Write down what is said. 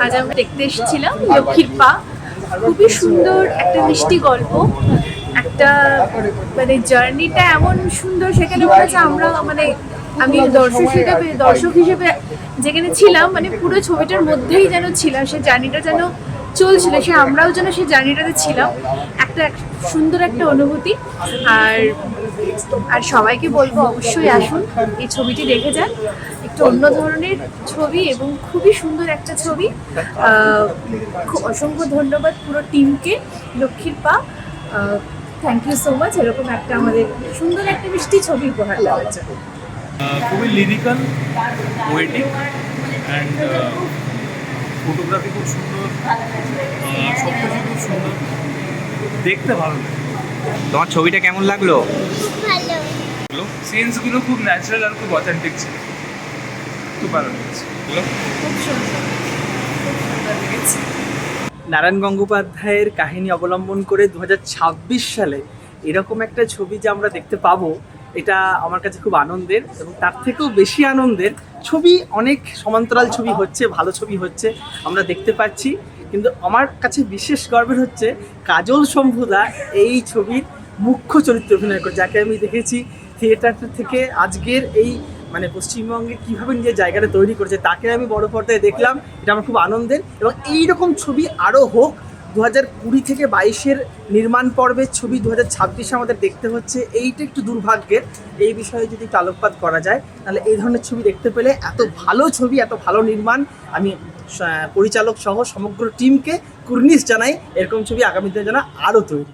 আজ আমরা দেখতে এসেছিলাম লক্ষ্মীর পা। খুবই সুন্দর একটা মিষ্টি গল্প, একটা মানে জার্নিটা এমন সুন্দর, সেখানে মনে হচ্ছে আমরা মানে আমি দর্শক হিসেবে যেখানে ছিলাম, মানে পুরো ছবিটার মধ্যেই যেন ছিলাম, সেই জার্নিটা যেন চলছিল, সে আমরাও যেন সেই জার্নিটাতে ছিলাম। একটা সুন্দর একটা অনুভূতি। আর আর সবাইকে বলবো অবশ্যই আসুন, এই ছবিটি দেখে যান। একটু অন্য ধরনের ছবি এবং খুবই সুন্দর একটা ছবি। অসংখ্য ধন্যবাদ পুরো টিমকে, লক্ষ্মীর পা। থ্যাংক ইউ সো মাচ এরকম একটা আমাদের সুন্দর একটা মিষ্টি ছবি উপহার দেওয়ার জন্য। খুবই লিরিক্যাল, পোয়েটিক অ্যান্ড ফটোগ্রাফি খুব সুন্দর, সব কিছু খুব সুন্দর, দেখতে ভালো লাগে। তোমার ছবিটা কেমন লাগলো? ভালো। সিনসগুলো খুব ন্যাচারাল আর খুব অথেন্টিক ছিল, খুব ভালো লেগেছে। খুব সুন্দর, খুব সুন্দর লেগেছে। নারায়ণ গঙ্গোপাধ্যায়ের কাহিনী অবলম্বন করে 2026 সালে এরকম একটা ছবি যে আমরা দেখতে পাবো, এটা আমার কাছে খুব আনন্দের। এবং তার থেকেও বেশি আনন্দের, ছবি অনেক সমান্তরাল ছবি হচ্ছে, ভালো ছবি হচ্ছে, আমরা দেখতে পাচ্ছি। কিন্তু আমার কাছে বিশেষ গর্বের হচ্ছে কাজল শম্ভুদা এই ছবির মুখ্য চরিত্রে অভিনয় করে, যাকে আমি দেখেছি থিয়েটার থেকে আজকের এই মানে পশ্চিমবঙ্গে কীভাবে নিজের জায়গাটা তৈরি করেছে, তাকে আমি বড় পর্দায় দেখলাম। এটা আমার খুব আনন্দের। এবং এই রকম ছবি আরও হোক। 2020 থেকে 22-এর নির্মাণ পর্বের ছবি 2026-এ আমাদের দেখতে হচ্ছে, এইটা একটু দুর্ভাগ্যের। এই বিষয়ে যদি একটু আলোকপাত করা যায়, তাহলে এই ধরনের ছবি দেখতে পেলে, এত ভালো ছবি, এত ভালো নির্মাণ, আমি পরিচালক সহ সমগ্র টিমকে কুর্নিশ জানাই। এরকম ছবি আগামী দিনের জন্য আরও তৈরি।